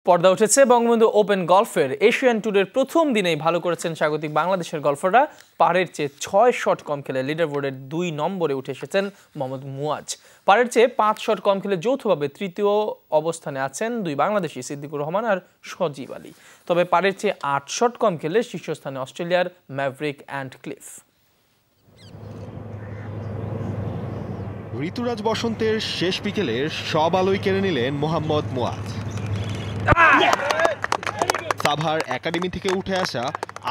পর্দা উঠেছে Bangabandhu open গলফের Asian ট্যুরের প্রথম দিনেই ভালো করেছেন স্বাগতিক বাংলাদেশের গলফাররা। পারের চেয়ে 6 শট কম খেলে লিডারবোর্ডের 2 নম্বরে উঠে এসেছেন মোহাম্মদ মুয়াজ। পারের চেয়ে 5 শট কম খেলে যৌথভাবে তৃতীয় অবস্থানে আছেন দুই বাংলাদেশি সিদ্দিকুর রহমান আর সজীব আলী। তবে পারের চেয়ে 8 শট কম খেলে শীর্ষস্থানে অস্ট্রেলিয়ার ম্যাভরিক অ্যান্ড ক্লিফ। ঋতুরাজ বসন্তের শেষ বিকেলের সব আলোই কেড়ে নিলেন মোহাম্মদ মুয়াজ। সাভার একাডেমি থেকে উঠে আসা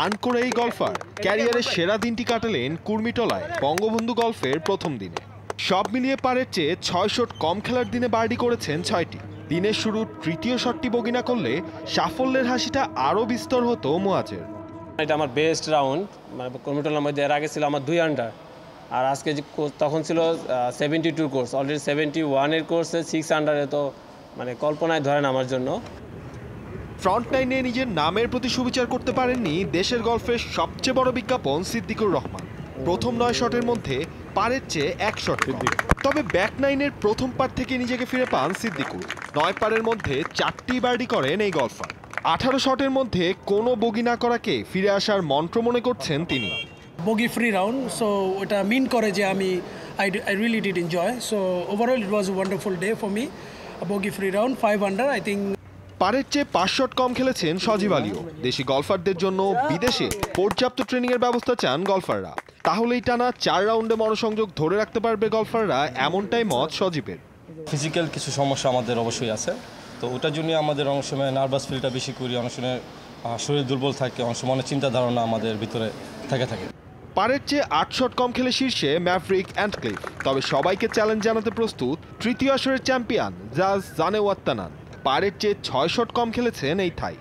আনকোড়া এই গলফার ক্যারিয়ারের সেরা দিনটি কাটালেন কুর্মিটোলায় বঙ্গবন্ধু গলফের প্রথম দিনে। সব মিলিয়ে পারের চেয়ে 6 শট কম খেলার দিনে বার্ডি করেছেন 6টি। দিনের শুরু তৃতীয় শটটি বগি না করলে সাফল্যের হাসিটা আরও বিস্তর হতো মুয়াজের। এটা আমার বেস্ট রাউন্ড, মানে কুর্মিটোলার মধ্যে এর আগে ছিল আমার 2 আন্ডার, আর আজকে তখন ছিল 72 কোর্স, অলরেডি 71-এর কোর্সে 6 আন্ডারে, তো মানে কল্পনায় ধরেন আমার জন্য। ফ্রন্ট লাইনে নিজের নামের প্রতি সুবিচার করতে পারেননি দেশের গলফের সবচেয়ে বড় বিজ্ঞাপন সিদ্দিকুর রহমান। প্রথম 9 শটের মধ্যে পারের চেয়ে 1 শট কম। তবে ব্যাক নাইনের প্রথম পার থেকে নিজেকে ফিরে পান সিদ্দিকুর। 9 পারের মধ্যে 4টি বার্ডি করেন এই গলফার। 18 শটের মধ্যে কোনো বগি না করাকে ফিরে আসার মন্ত্র মনে করছেন তিনি। বগি ফ্রি রাউন্ড, সো ওটা মিন করে যে আমি I really did enjoy. So overall it was a wonderful day for me. Bogie free round, 5 under, I think. পারের চেয়ে 5 শট কম খেলেছেন সজীব আলীও। দেশি গলফারদের জন্য বিদেশে পর্যাপ্ত ট্রেনিংয়ের ব্যবস্থা চান গলফাররা। তাহলেই টানা 4 রাউন্ডে মনোসংযোগ ধরে রাখতে পারবে গলফাররা, এমনটাই মত সজীবের। ফিজিক্যাল কিছু সমস্যা আমাদের অবশ্যই আছে, তো ওটার জন্য আমাদের অনেক সময় নার্ভাস ফিলটা বেশি করি, অনেক সময় শরীর দুর্বল থাকে, অনেক সময় অনেক চিন্তা ধারণা আমাদের ভিতরে থাকে। পারের চেয়ে 8 শট কম খেলে শীর্ষে ম্যাভরিক অ্যান্ড ক্লিফ। তবে সবাইকে চ্যালেঞ্জ জানাতে প্রস্তুত তৃতীয় আসরের চ্যাম্পিয়ন জাজ জানেওয়াত্তানান। পারের চেয়ে 6 শট কম খেলেছেন এই থাই।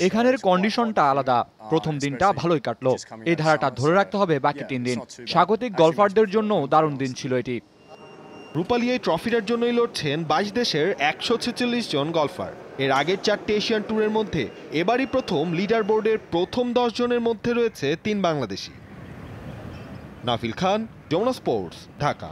এখানের কন্ডিশনটা আলাদা। প্রথম দিনটা ভালোই কাটলো, এই ধারাটা ধরে রাখতে হবে বাকি 3 দিন। স্বাগতিক গলফারদের জন্য দারুণ দিন ছিল এটি। রূপালী এই ট্রফিটার জন্যই লড়ছেন 22 দেশের 146 জন গলফার। এর আগের 4টি এশিয়ান ট্যুরের মধ্যে এবারই প্রথম লিডার বোর্ডের প্রথম 10 জনের মধ্যে রয়েছে 3 বাংলাদেশি। নাফিল খান, যমুনা স্পোর্টস, ঢাকা।